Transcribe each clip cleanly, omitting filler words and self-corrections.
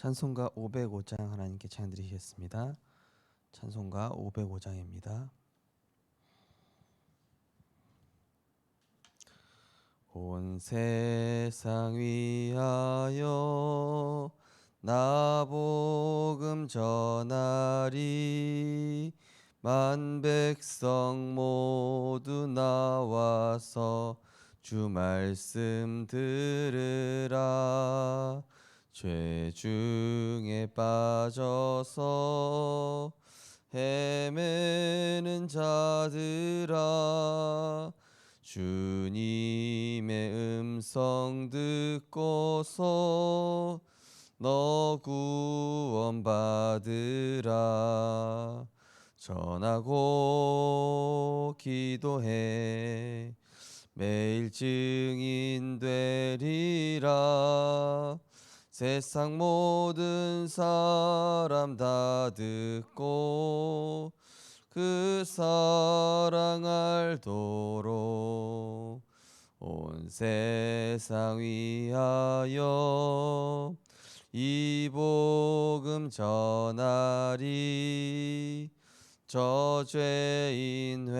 찬송가 505장 하나님께 찬양 드리겠습니다. 찬송가 505장입니다. 온 세상 위하여 나 복음 전하리. 만 백성 모두 나와서 주 말씀 들으라. 죄 중에 빠져서 헤매는 자들아, 주님의 음성 듣고서 너 구원받으라. 전하고 기도해 매일 증인 되리라. 세상 모든 사람 다 듣고 그 사랑 알도록 온 세상 위하여 이 복음 전하리. 저 죄인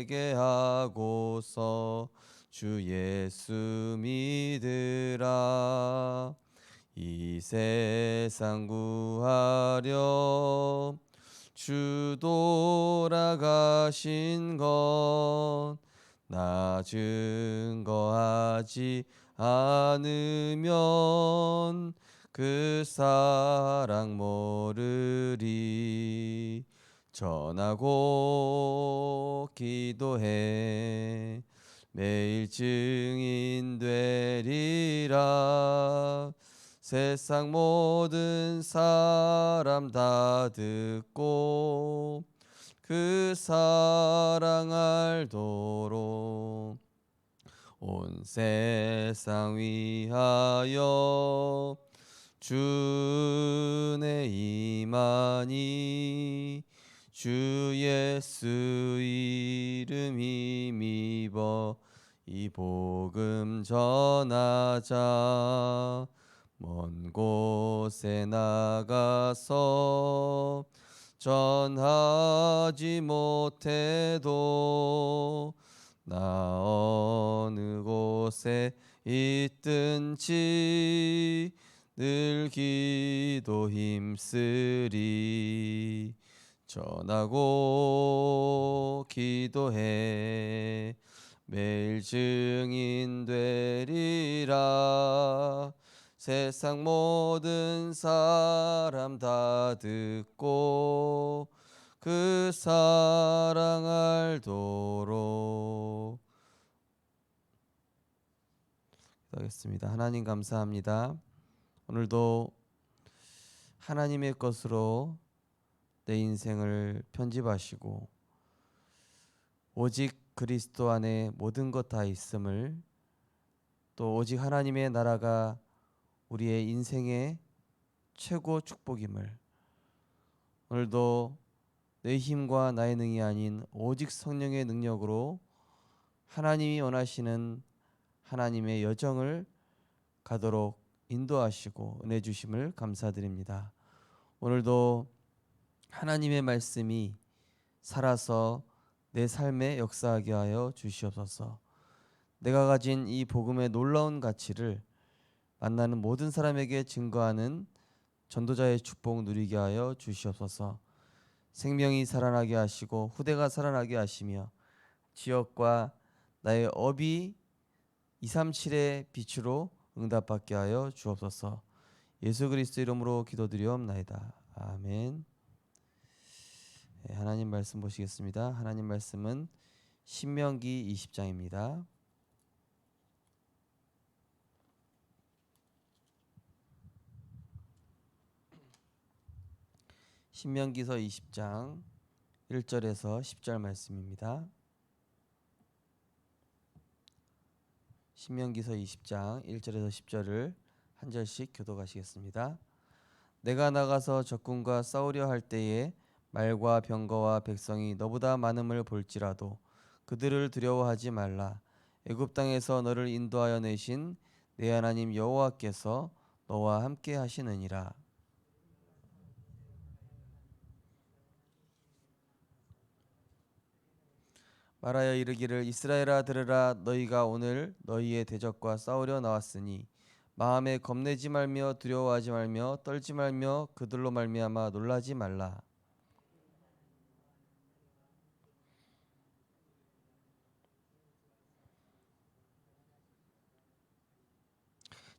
회개하고서 주 예수 믿으라. 이 세상 구하려 주 돌아가신 것 나 증거하지 않으면 그 사랑 모르리. 전하고 기도해 매일 증인 되리라. 세상 모든 사람 다 듣고 그 사랑 알도록 온 세상 위하여 주내 임하니. 주 예수 이름 힘입어 이 복음 전하자. 먼 곳에 나가서 전하지 못해도 나 어느 곳에 있든지 늘 기도 힘쓰리. 전하고 기도해 매일 증인 되리라. 세상 모든 사람 다 듣고 그 사랑 알도록. 기도하겠습니다. 하나님 감사합니다. 오늘도 하나님의 것으로 내 인생을 편집하시고 오직 그리스도 안에 모든 것 다 있음을, 또 오직 하나님의 나라가 우리의 인생의 최고 축복임을, 오늘도 내 힘과 나의 능이 아닌 오직 성령의 능력으로 하나님이 원하시는 하나님의 여정을 가도록 인도하시고 은혜 주심을 감사드립니다. 오늘도 하나님의 말씀이 살아서 내 삶에 역사하게 하여 주시옵소서. 내가 가진 이 복음의 놀라운 가치를 만나는 모든 사람에게 증거하는 전도자의 축복 누리게 하여 주시옵소서. 생명이 살아나게 하시고 후대가 살아나게 하시며 지역과 나의 업이 237의 빛으로 응답받게 하여 주옵소서. 예수 그리스도 이름으로 기도드리옵나이다. 아멘. 하나님 말씀 보시겠습니다. 하나님 말씀은 신명기 20장입니다. 신명기서 20장 1절에서 10절 말씀입니다. 신명기서 20장 1절에서 10절을 한 절씩 교독하시겠습니다. 내가 나가서 적군과 싸우려 할 때에 말과 병거와 백성이 너보다 많음을 볼지라도 그들을 두려워하지 말라. 애굽 땅에서 너를 인도하여 내신 내 하나님 여호와께서 너와 함께 하시느니라. 말하여 이르기를 이스라엘아 들으라. 너희가 오늘 너희의 대적과 싸우려 나왔으니 마음에 겁내지 말며 두려워하지 말며 떨지 말며 그들로 말미암아 놀라지 말라.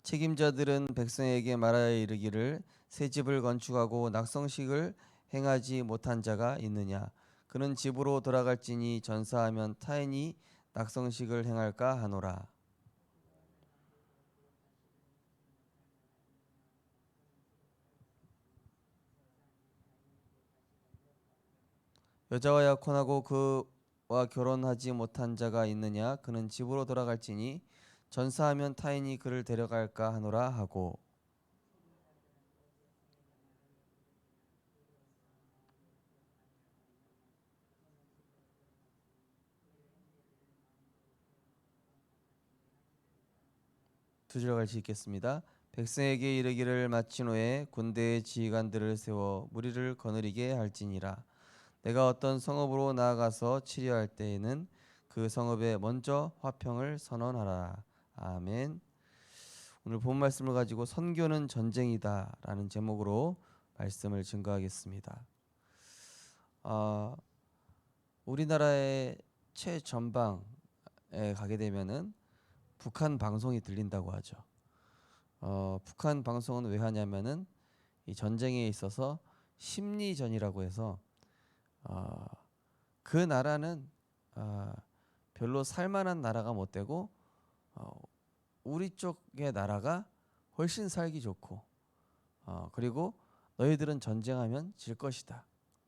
책임자들은 백성에게 말하여 이르기를 새 집을 건축하고 낙성식을 행하지 못한 자가 있느냐. 그는 집으로 돌아갈지니 전사하면 타인이 낙성식을 행할까 하노라. 여자와 약혼하고 그와 결혼하지 못한 자가 있느냐. 그는 집으로 돌아갈지니 전사하면 타인이 그를 데려갈까 하노라 하고. 두 절 같이 읽겠습니다. 백성에게 이르기를 마친 후에 군대의 지휘관들을 세워 무리를 거느리게 할지니라. 내가 어떤 성읍으로 나아가서 치료할 때에는 그 성읍에 먼저 화평을 선언하라. 아멘. 오늘 본 말씀을 가지고 선교는 전쟁이다라는 제목으로 말씀을 증거하겠습니다. 우리나라의 최전방에 가게 되면은 북한 방송이 들린다고 하죠. 북한 방송은 왜 하냐면은 이 전쟁에 있어서 심리전이라고 해서 그 나라는 별로 살만한 나라가 못 되고 우리 쪽의 나라가 훨씬 살기 좋고 그리고 너희들은 전쟁하면 질 것이다.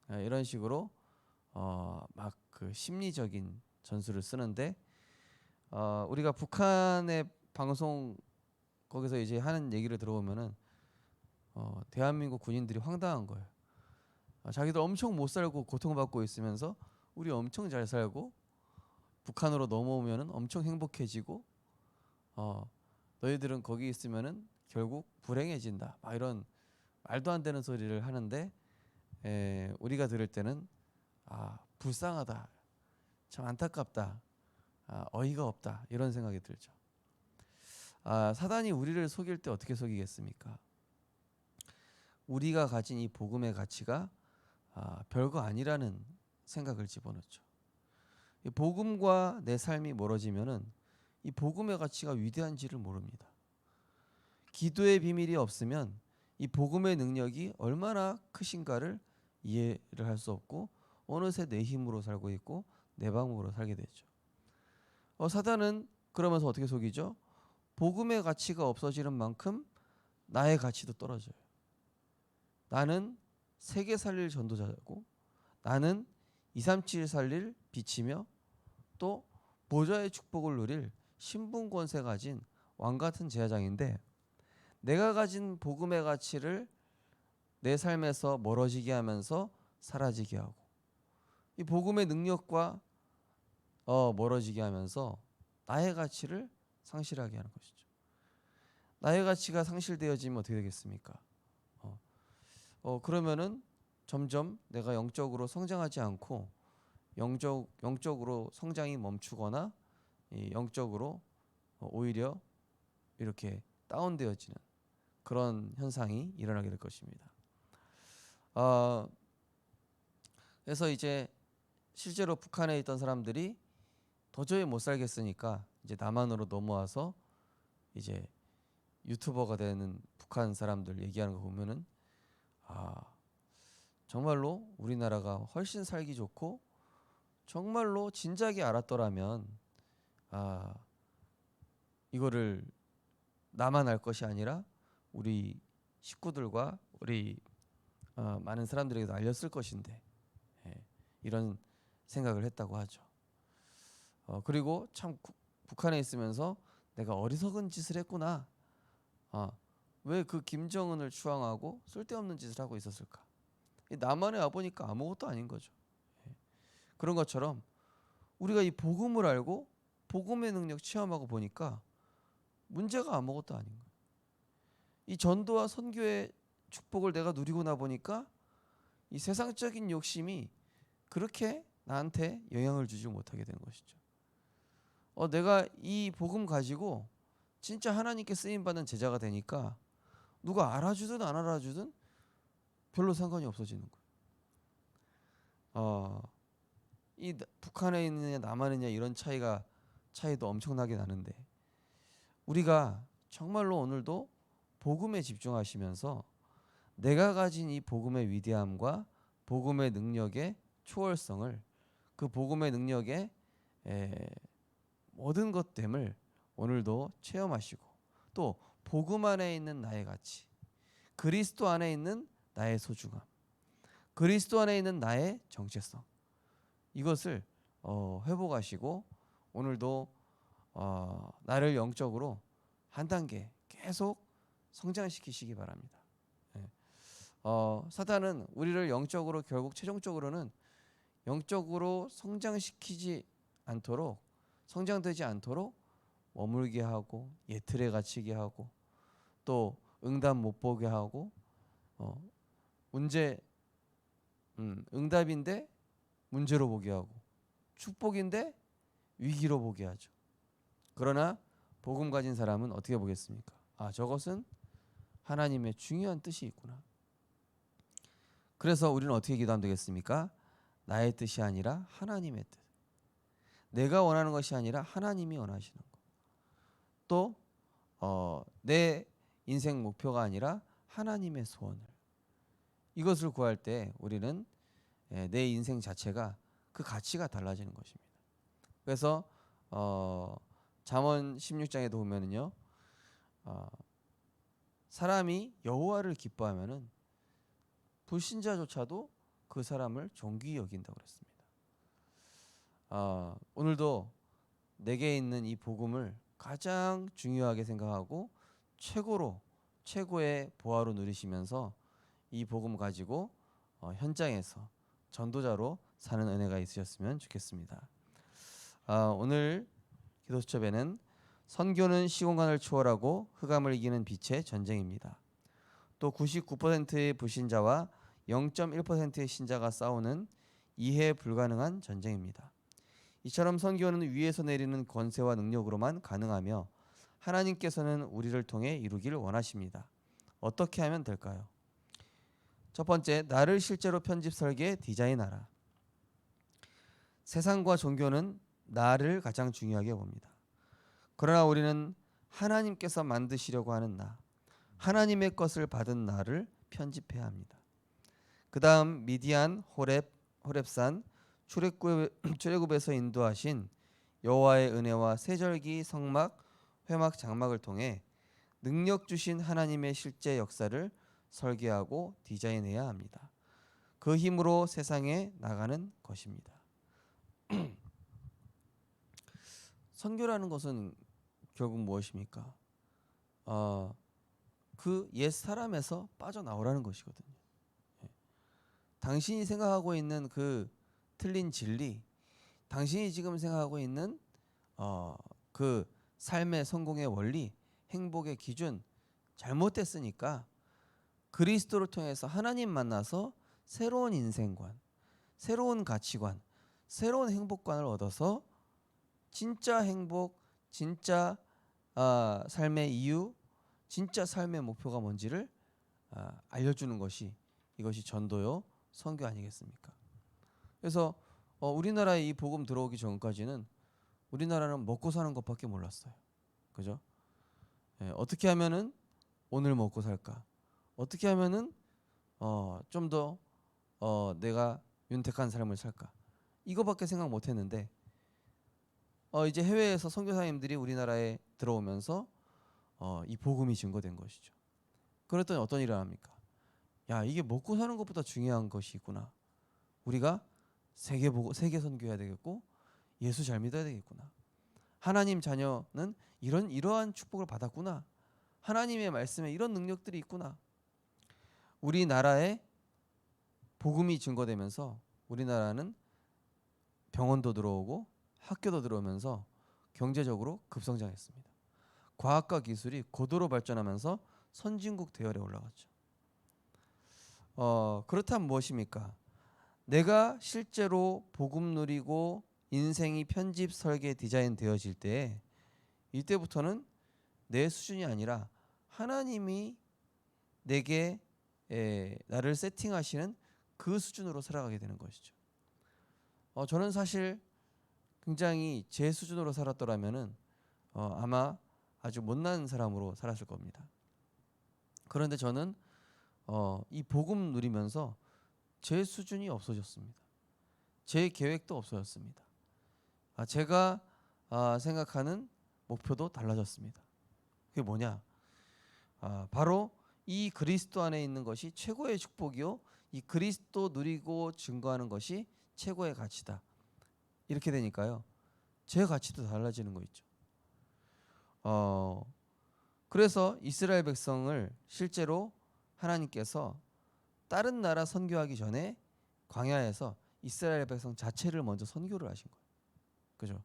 이런 식으로 막 그 심리적인 전술을 쓰는데 우리가 북한의 방송 거기서 이제 하는 얘기를 들어보면은 대한민국 군인들이 황당한 거예요. 자기들 엄청 못 살고 고통받고 있으면서 우리 엄청 잘 살고 북한으로 넘어오면은 엄청 행복해지고 너희들은 거기 있으면은 결국 불행해진다. 막 이런 말도 안 되는 소리를 하는데 우리가 들을 때는 불쌍하다, 참 안타깝다, 어이가 없다 이런 생각이 들죠. 사단이 우리를 속일 때 어떻게 속이겠습니까? 우리가 가진 이 복음의 가치가 별거 아니라는 생각을 집어넣죠. 이 복음과 내 삶이 멀어지면은 이 복음의 가치가 위대한지를 모릅니다. 기도의 비밀이 없으면 이 복음의 능력이 얼마나 크신가를 이해를 할 수 없고 어느새 내 힘으로 살고 있고 내 방법으로 살게 되죠. 사단은 그러면서 어떻게 속이죠? 복음의 가치가 없어지는 만큼 나의 가치도 떨어져요. 나는 세계 살릴 전도자고 나는 237 살릴 빛이며 또 보좌의 축복을 누릴 신분 권세 가진 왕 같은 제사장인데 내가 가진 복음의 가치를 내 삶에서 멀어지게 하면서 사라지게 하고 이 복음의 능력과 멀어지게 하면서 나의 가치를 상실하게 하는 것이죠. 나의 가치가 상실되어지면 어떻게 되겠습니까? 그러면은 점점 내가 영적으로 성장하지 않고 영적으로 성장이 멈추거나 영적으로 오히려 이렇게 다운되어지는 그런 현상이 일어나게 될 것입니다. 그래서 이제 실제로 북한에 있던 사람들이 도저히 못 살겠으니까 이제 남한으로 넘어와서 이제 유튜버가 되는 북한 사람들 얘기하는 거 보면은 정말로 우리나라가 훨씬 살기 좋고 정말로 진작에 알았더라면 이거를 나만 알 것이 아니라 우리 식구들과 우리 많은 사람들에게도 알렸을 것인데 이런 생각을 했다고 하죠. 그리고 참 북한에 있으면서 내가 어리석은 짓을 했구나. 왜 그 김정은을 추앙하고 쓸데없는 짓을 하고 있었을까? 남한에 와보니까 아무것도 아닌 거죠. 그런 것처럼 우리가 이 복음을 알고 복음의 능력 체험하고 보니까 문제가 아무것도 아닌 거예요. 이 전도와 선교의 축복을 내가 누리고 나 보니까 이 세상적인 욕심이 그렇게 나한테 영향을 주지 못하게 되는 것이죠. 내가 이 복음 가지고 진짜 하나님께 쓰임 받는 제자가 되니까 누가 알아주든 안 알아주든 별로 상관이 없어지는 거예요. 이 북한에 있느냐 남한에 있느냐 이런 차이도 엄청나게 나는데 우리가 정말로 오늘도 복음에 집중하시면서 내가 가진 이 복음의 위대함과 복음의 능력의 초월성을 그 복음의 능력의 모든 것됨을 오늘도 체험하시고 또 복음 안에 있는 나의 가치, 그리스도 안에 있는 나의 소중함, 그리스도 안에 있는 나의 정체성 이것을 회복하시고 오늘도 나를 영적으로 한 단계 계속 성장시키시기 바랍니다. 사탄은 우리를 영적으로 결국 최종적으로는 영적으로 성장시키지 않도록 성장되지 않도록 머물게 하고 예틀에 갇히게 하고 또 응답 못 보게 하고 문제 응답인데 문제로 보게 하고 축복인데 위기로 보게 하죠. 그러나 복음 가진 사람은 어떻게 보겠습니까? 저것은 하나님의 중요한 뜻이 있구나. 그래서 우리는 어떻게 기도하면 되겠습니까? 나의 뜻이 아니라 하나님의 뜻. 내가 원하는 것이 아니라 하나님이 원하시는 것. 또 내 인생 목표가 아니라 하나님의 소원을. 이것을 구할 때 우리는 내 인생 자체가 그 가치가 달라지는 것입니다. 그래서 잠언 16장에도 보면은요, 사람이 여호와를 기뻐하면은 불신자조차도 그 사람을 존귀히 여긴다고 그랬습니다. 오늘도 내게 있는 이 복음을 가장 중요하게 생각하고 최고의 보화로 누리시면서 이 복음 가지고 현장에서 전도자로 사는 은혜가 있으셨으면 좋겠습니다. 오늘 기도 수첩에는 선교는 시공간을 초월하고 흑암을 이기는 빛의 전쟁입니다. 또 99%의 불신자와 0.1%의 신자가 싸우는 이해 불가능한 전쟁입니다. 이처럼 선교는 위에서 내리는 권세와 능력으로만 가능하며 하나님께서는 우리를 통해 이루기를 원하십니다. 어떻게 하면 될까요? 첫 번째, 나를 실제로 편집, 설계, 디자인하라. 세상과 종교는 나를 가장 중요하게 봅니다. 그러나 우리는 하나님께서 만드시려고 하는 나, 하나님의 것을 받은 나를 편집해야 합니다. 그 다음 미디안, 호렙산, 출애굽에서 인도하신 여호와의 은혜와 세절기, 성막, 회막, 장막을 통해 능력 주신 하나님의 실제 역사를 설계하고 디자인해야 합니다. 그 힘으로 세상에 나가는 것입니다. 선교라는 것은 결국 무엇입니까? 그 옛 사람에서 빠져나오라는 것이거든요. 당신이 생각하고 있는 그 틀린 진리, 당신이 지금 생각하고 있는 그 삶의 성공의 원리, 행복의 기준 잘못됐으니까 그리스도를 통해서 하나님 만나서 새로운 인생관, 새로운 가치관, 새로운 행복관을 얻어서 진짜 행복, 진짜 삶의 이유, 진짜 삶의 목표가 뭔지를 알려주는 것이 이것이 전도요 선교 아니겠습니까? 그래서 우리나라에 이 복음 들어오기 전까지는 우리나라는 먹고 사는 것밖에 몰랐어요. 그죠? 어떻게 하면은 오늘 먹고 살까? 어떻게 하면은 좀 더 내가 윤택한 삶을 살까? 이거밖에 생각 못했는데 이제 해외에서 선교사님들이 우리나라에 들어오면서 이 복음이 증거된 것이죠. 그랬더니 어떤 일을 합니까? 야, 이게 먹고 사는 것보다 중요한 것이 있구나. 우리가 세계 선교해야 되겠고 예수 잘 믿어야 되겠구나. 하나님 자녀는 이러한 축복을 받았구나. 하나님의 말씀에 이런 능력들이 있구나. 우리나라에 복음이 증거되면서 우리나라는 병원도 들어오고 학교도 들어오면서 경제적으로 급성장했습니다. 과학과 기술이 고도로 발전하면서 선진국 대열에 올라갔죠. 그렇다면 무엇입니까? 내가 실제로 복음 누리고 인생이 편집 설계 디자인 되어질 때, 이때부터는 내 수준이 아니라 하나님이 내게 나를 세팅하시는 그 수준으로 살아가게 되는 것이죠. 저는 사실 굉장히 제 수준으로 살았더라면은 아마 아주 못난 사람으로 살았을 겁니다. 그런데 저는 이 복음 누리면서 제 수준이 없어졌습니다. 제 계획도 없어졌습니다. 제가 생각하는 목표도 달라졌습니다. 그게 뭐냐? 바로 이 그리스도 안에 있는 것이 최고의 축복이요, 이 그리스도 누리고 증거하는 것이 최고의 가치다. 이렇게 되니까요, 제 가치도 달라지는 거 있죠. 그래서 이스라엘 백성을 실제로 하나님께서 다른 나라 선교하기 전에 광야에서 이스라엘 백성 자체를 먼저 선교를 하신 거예요. 그죠?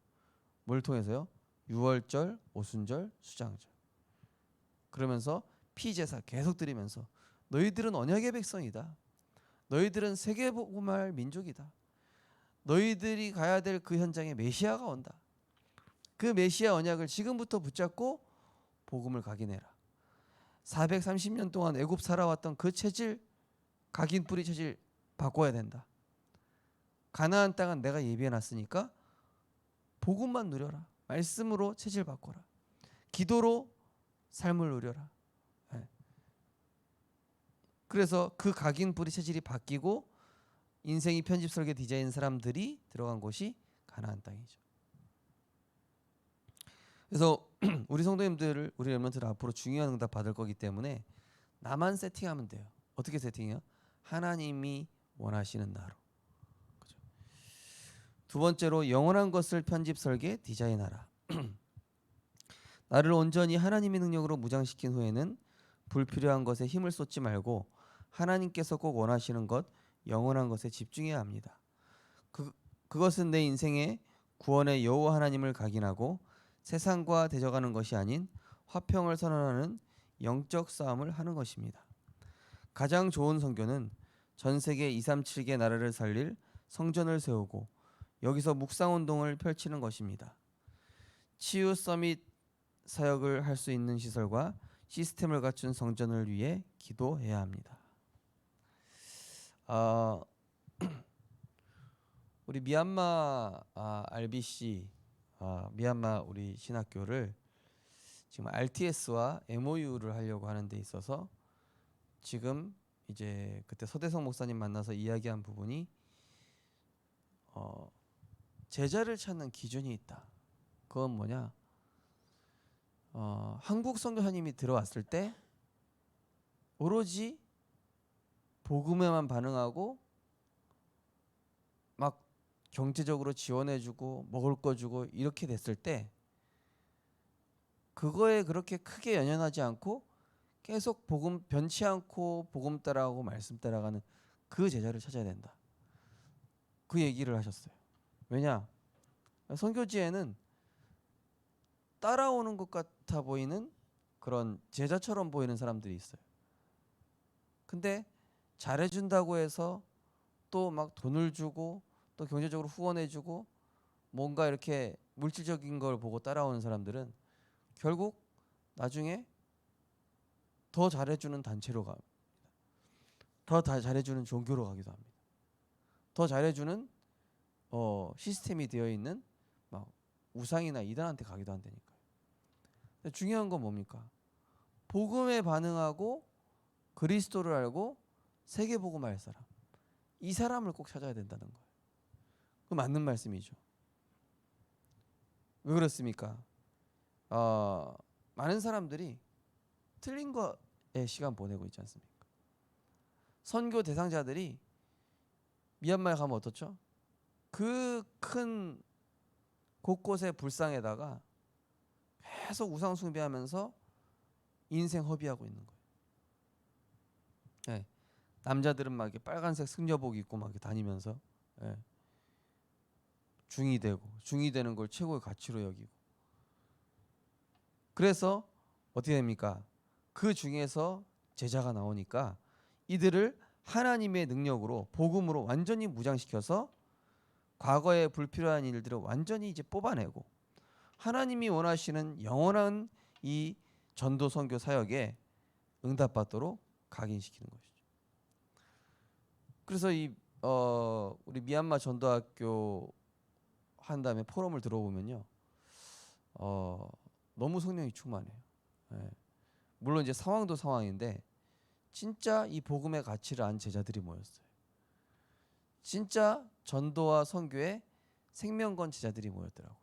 뭘 통해서요? 유월절, 오순절, 수장절. 그러면서 피제사 계속 드리면서 너희들은 언약의 백성이다. 너희들은 세계복음할 민족이다. 너희들이 가야 될 그 현장에 메시아가 온다. 그 메시아 언약을 지금부터 붙잡고 복음을 각인해라. 430년 동안 애굽 살아왔던 그 체질, 각인 뿌리 체질 바꿔야 된다. 가나안 땅은 내가 예비해놨으니까 복음만 누려라. 말씀으로 체질 바꿔라. 기도로 삶을 누려라. 그래서 그 각인 뿌리 체질이 바뀌고 인생이 편집 설계 디자인 사람들이 들어간 곳이 가나안 땅이죠. 그래서 우리 성도님들을, 우리 렘넌트를 앞으로 중요한 응답 받을 거기 때문에 나만 세팅하면 돼요. 어떻게 세팅해요? 하나님이 원하시는 나로. 그죠? 두 번째로 영원한 것을 편집 설계 디자인하라. 나를 온전히 하나님의 능력으로 무장시킨 후에는 불필요한 것에 힘을 쏟지 말고 하나님께서 꼭 원하시는 것, 영원한 것에 집중해야 합니다. 그것은 내 인생의 구원의 여호와 하나님을 각인하고 세상과 대적하는 것이 아닌 화평을 선언하는 영적 싸움을 하는 것입니다. 가장 좋은 선교는 전 세계 237개 나라를 살릴 성전을 세우고 여기서 묵상운동을 펼치는 것입니다. 치유 서밋 사역을 할 수 있는 시설과 시스템을 갖춘 성전을 위해 기도해야 합니다. 우리 미얀마 RBC 미얀마 우리 신학교를 지금 RTS와 MOU를 하려고 하는 데 있어서 지금 이제 그때 서대성 목사님 만나서 이야기한 부분이 제자를 찾는 기준이 있다. 그건 뭐냐? 한국 선교사님이 들어왔을 때 오로지 복음에만 반응하고 막 경제적으로 지원해주고 먹을 거 주고 이렇게 됐을 때 그거에 그렇게 크게 연연하지 않고 계속 복음 변치 않고 복음 따라가고 말씀 따라가는 그 제자를 찾아야 된다. 그 얘기를 하셨어요. 왜냐? 선교지에는 따라오는 것 같아 보이는 그런 제자처럼 보이는 사람들이 있어요. 근데 잘해준다고 해서 또 막 돈을 주고 또 경제적으로 후원해주고 뭔가 이렇게 물질적인 걸 보고 따라오는 사람들은 결국 나중에 더 잘해주는 단체로 갑니다. 더 잘해주는 종교로 가기도 합니다. 더 잘해주는 시스템이 되어 있는 막 우상이나 이단한테 가기도 한다니까요. 근데 중요한 건 뭡니까? 복음에 반응하고 그리스도를 알고 세계복음할 사람, 이 사람을 꼭 찾아야 된다는 거예요. 그 맞는 말씀이죠. 왜 그렇습니까? 많은 사람들이 틀린 거에 시간 보내고 있지 않습니까? 선교 대상자들이 미얀마에 가면 어떻죠? 그 큰 곳곳의 불상에다가 계속 우상 숭배하면서 인생 허비하고 있는 거예요. 네. 남자들은 막 이렇게 빨간색 승려복 입고 막 이렇게 다니면서 중이 되는 걸 최고의 가치로 여기고. 그래서 어떻게 됩니까? 그 중에서 제자가 나오니까 이들을 하나님의 능력으로 복음으로 완전히 무장시켜서 과거에 불필요한 일들을 완전히 이제 뽑아내고 하나님이 원하시는 영원한 이 전도 선교 사역에 응답받도록 각인시키는 것이죠. 그래서 우리 미얀마 전도학교 한 다음에 포럼을 들어보면요, 너무 성령이 충만해요. 예. 물론 이제 상황도 상황인데 진짜 이 복음의 가치를 안 제자들이 모였어요. 진짜 전도와 선교에 생명 건 제자들이 모였더라고요.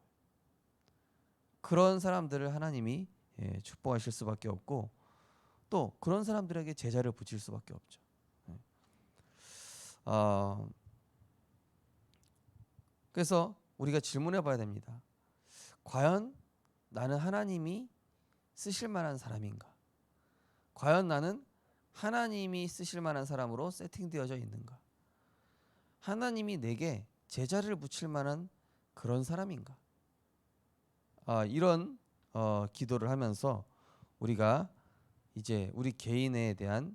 그런 사람들을 하나님이 축복하실 수밖에 없고 또 그런 사람들에게 제자를 붙일 수밖에 없죠. 그래서 우리가 질문해 봐야 됩니다. 과연 나는 하나님이 쓰실 만한 사람인가? 과연 나는 하나님이 쓰실 만한 사람으로 세팅되어져 있는가? 하나님이 내게 제자를 붙일 만한 그런 사람인가? 이런 기도를 하면서 우리가 이제 우리 개인에 대한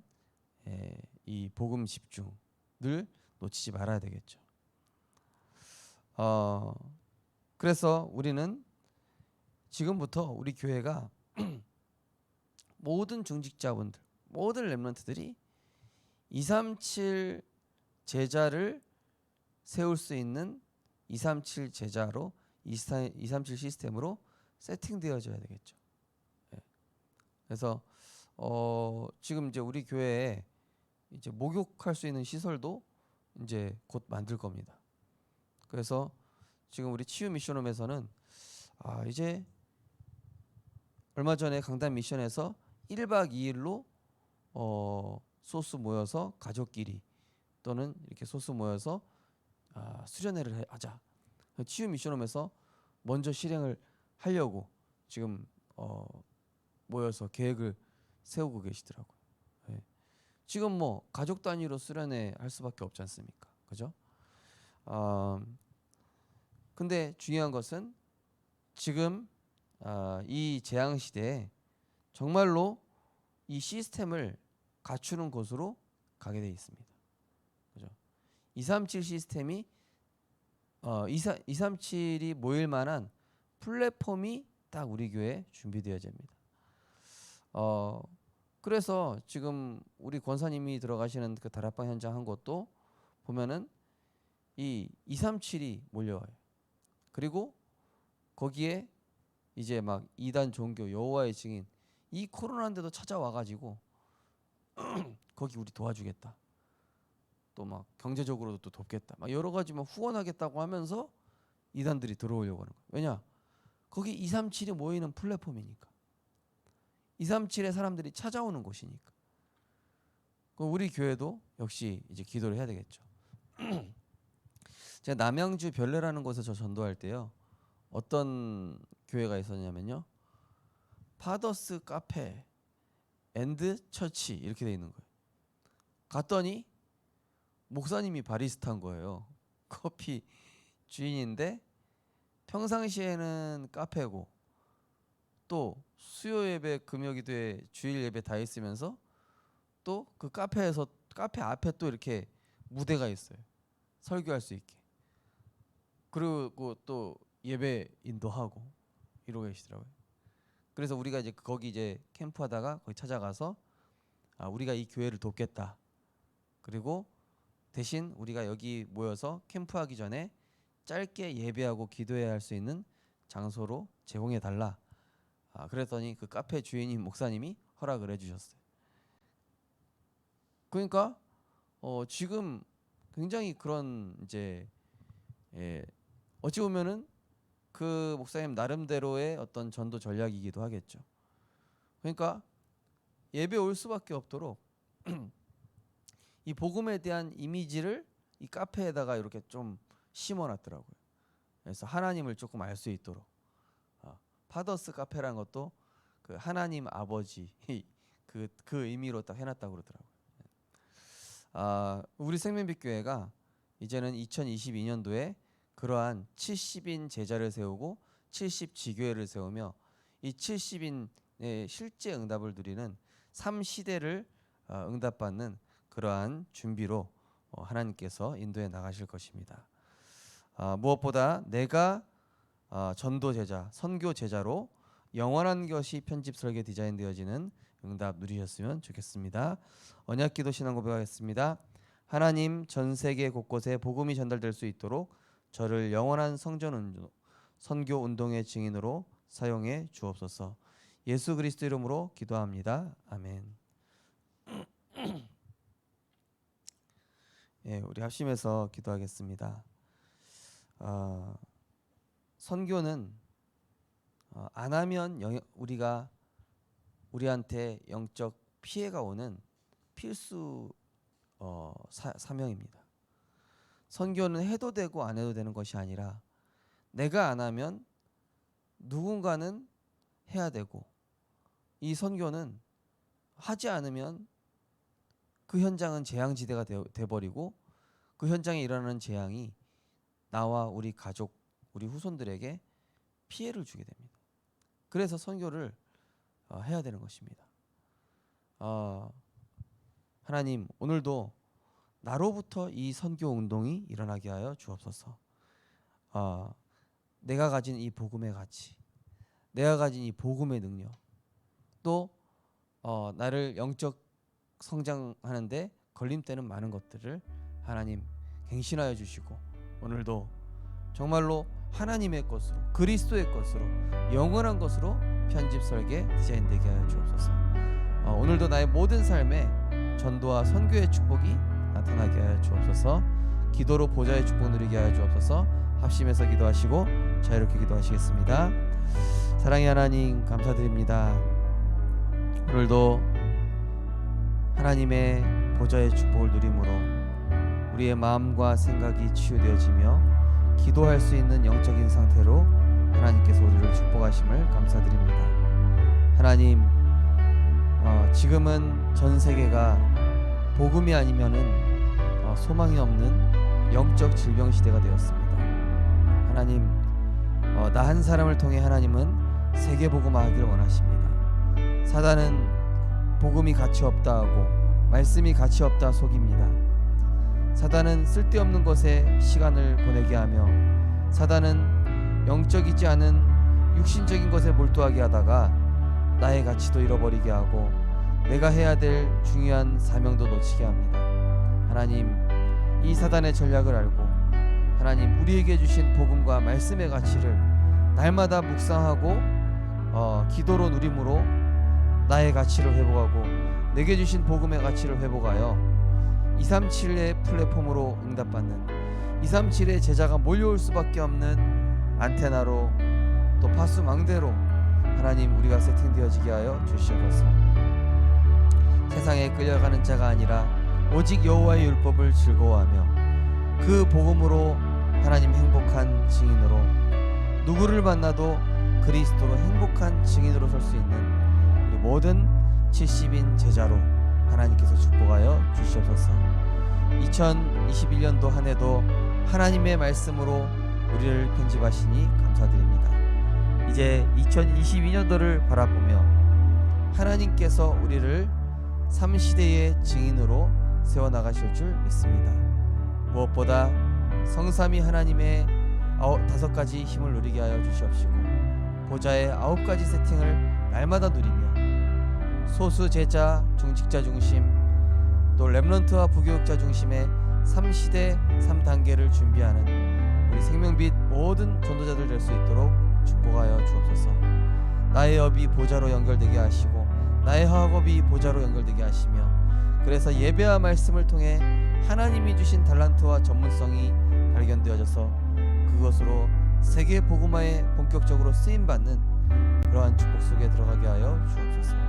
이 복음 집중을 놓치지 말아야 되겠죠. 그래서 우리는 지금부터 우리 교회가 모든 중직자분들, 모든 렘넌트들이 237 제자를 세울 수 있는 237 제자로 237 시스템으로 세팅되어져야 되겠죠. 그래서 지금 이제 우리 교회에 이제 목욕할 수 있는 시설도 이제 곧 만들 겁니다. 그래서 지금 우리 치유 미션홈에서는 이제 얼마 전에 강단 미션에서 1박 2일로 소수 모여서 가족끼리 또는 이렇게 소수 모여서 수련회를 하자. 치유 미션홈에서 먼저 실행을 하려고 지금 모여서 계획을 세우고 계시더라고요. 네. 지금 뭐 가족 단위로 수련회 할 수밖에 없지 않습니까? 그죠? 근데 중요한 것은 지금 이 재앙 시대에 정말로 이 시스템을 갖추는 곳으로 가게 돼 있습니다. 그죠? 237 시스템이 237이 모일 만한 플랫폼이 딱 우리 교회에 준비되어집니다. 그래서 지금 우리 권사님이 들어가시는 그 다락방 현장 한 곳도 보면은 이 237이 몰려와요. 그리고 거기에 이제 막 이단 종교 여호와의 증인 이 코로나인데도 찾아와가지고 거기 우리 도와주겠다. 또 막 경제적으로도 또 돕겠다. 막 여러 가지 막 후원하겠다고 하면서 이단들이 들어오려고 하는 거예요. 왜냐? 거기 237이 모이는 플랫폼이니까. 237의 사람들이 찾아오는 곳이니까. 우리 교회도 역시 이제 기도를 해야 되겠죠. 제가 남양주 별내라는 곳에 저 전도할 때요. 어떤 교회가 있었냐면요. 파더스 카페 앤드 처치 이렇게 돼 있는 거예요. 갔더니 목사님이 바리스타인 거예요. 커피 주인인데 평상시에는 카페고 또 수요 예배, 금요 기도회, 주일 예배 다 있으면서 또 그 카페 앞에 또 이렇게 무대가 있어요. 설교할 수 있게. 그리고 또 예배 인도하고 이러고 계시더라고요. 그래서 우리가 이제 거기 이제 캠프하다가 거기 찾아가서 우리가 이 교회를 돕겠다. 그리고 대신 우리가 여기 모여서 캠프하기 전에 짧게 예배하고 기도해야 할 수 있는 장소로 제공해 달라. 그랬더니 그 카페 주인인 목사님이 허락을 해주셨어요. 그러니까 지금 굉장히 그런 이제 어찌 보면은 그 목사님 나름대로의 어떤 전도 전략이기도 하겠죠. 그러니까 예배 올 수밖에 없도록 이 복음에 대한 이미지를 이 카페에다가 이렇게 좀 심어놨더라고요. 그래서 하나님을 조금 알 수 있도록 파더스 카페라는 것도 그 하나님 아버지 그 의미로 딱 해놨다고 그러더라고요. 우리 생명빛 교회가 이제는 2022년도에 그러한 70인 제자를 세우고 70 지교회를 세우며 이 70인의 실제 응답을 누리는 3시대를 응답받는 그러한 준비로 하나님께서 인도해 나가실 것입니다. 무엇보다 내가 전도 제자, 선교 제자로 영원한 것이 편집 설계 디자인되어지는 응답 누리셨으면 좋겠습니다. 언약기도 신앙 고백하겠습니다. 하나님, 전 세계 곳곳에 복음이 전달될 수 있도록 저를 영원한 선교 운동의 증인으로 사용해 주옵소서. 예수 그리스도 이름으로 기도합니다. 아멘. 예, 우리 합심해서 기도하겠습니다. 선교는 안 하면 우리한테 영적 피해가 오는 필수 사명입니다. 선교는 해도 되고 안 해도 되는 것이 아니라 내가 안 하면 누군가는 해야 되고, 이 선교는 하지 않으면 그 현장은 재앙지대가 돼버리고 그 현장에 일어나는 재앙이 나와 우리 가족, 우리 후손들에게 피해를 주게 됩니다. 그래서 선교를 해야 되는 것입니다. 하나님, 오늘도 나로부터 이 선교 운동이 일어나게 하여 주옵소서. 내가 가진 이 복음의 가치, 내가 가진 이 복음의 능력, 또 나를 영적 성장하는데 걸림대는 많은 것들을 하나님 갱신하여 주시고, 오늘도 정말로 하나님의 것으로, 그리스도의 것으로, 영원한 것으로 편집 설계 디자인되게 하여 주옵소서. 오늘도 나의 모든 삶에 전도와 선교의 축복이 나타나게 하여 주옵소서. 기도로 보좌의 축복 누리게 하여 주옵소서. 합심해서 기도하시고 자유롭게 기도하시겠습니다. 사랑의 하나님, 감사드립니다. 오늘도 하나님의 보좌의 축복을 누림으로 우리의 마음과 생각이 치유되어지며 기도할 수 있는 영적인 상태로 하나님께서 우리를 축복하심을 감사드립니다. 하나님, 지금은 전 세계가 복음이 아니면은 소망이 없는 영적 질병 시대가 되었습니다. 하나님, 나 한 사람을 통해 하나님은 세계 복음화하기를 원하십니다. 사단은 복음이 가치 없다 하고 말씀이 가치 없다 속입니다. 사단은 쓸데없는 것에 시간을 보내게 하며, 사단은 영적이지 않은 육신적인 것에 몰두하게 하다가 나의 가치도 잃어버리게 하고 내가 해야 될 중요한 사명도 놓치게 합니다. 하나님, 이 사단의 전략을 알고 하나님, 우리에게 주신 복음과 말씀의 가치를 날마다 묵상하고 기도로 누림으로 나의 가치를 회복하고 내게 주신 복음의 가치를 회복하여 237의 플랫폼으로 응답받는 237의 제자가 몰려올 수밖에 없는 안테나로, 또 파수망대로 하나님 우리가 세팅되어지게 하여 주시옵소서. 세상에 끌려가는 자가 아니라 오직 여호와의 율법을 즐거워하며 그 복음으로 하나님 행복한 증인으로, 누구를 만나도 그리스도로 행복한 증인으로 설 수 있는 우리 모든 70인 제자로 하나님께서 축복하여 주시옵소서. 2021년도 한 해도 하나님의 말씀으로 우리를 편집하시니 감사드립니다. 이제 2022년도를 바라보며 하나님께서 우리를 3시대의 증인으로 세워나가실 줄 믿습니다. 무엇보다 성삼위 하나님의 5가지 힘을 누리게 하여 주시옵시고, 보좌의 9가지 세팅을 날마다 누리며 소수 제자, 중직자 중심, 또 렘넌트와 부교육자 중심의 3시대 3단계를 준비하는 우리 생명빛 모든 전도자들 될 수 있도록 축복하여 주옵소서. 나의 업이 보좌로 연결되게 하시고 나의 학업이 보좌로 연결되게 하시며, 그래서 예배와 말씀을 통해 하나님이 주신 달란트와 전문성이 발견되어져서 그것으로 세계 복음화에 본격적으로 쓰임받는 그러한 축복 속에 들어가게 하여 주옵소서.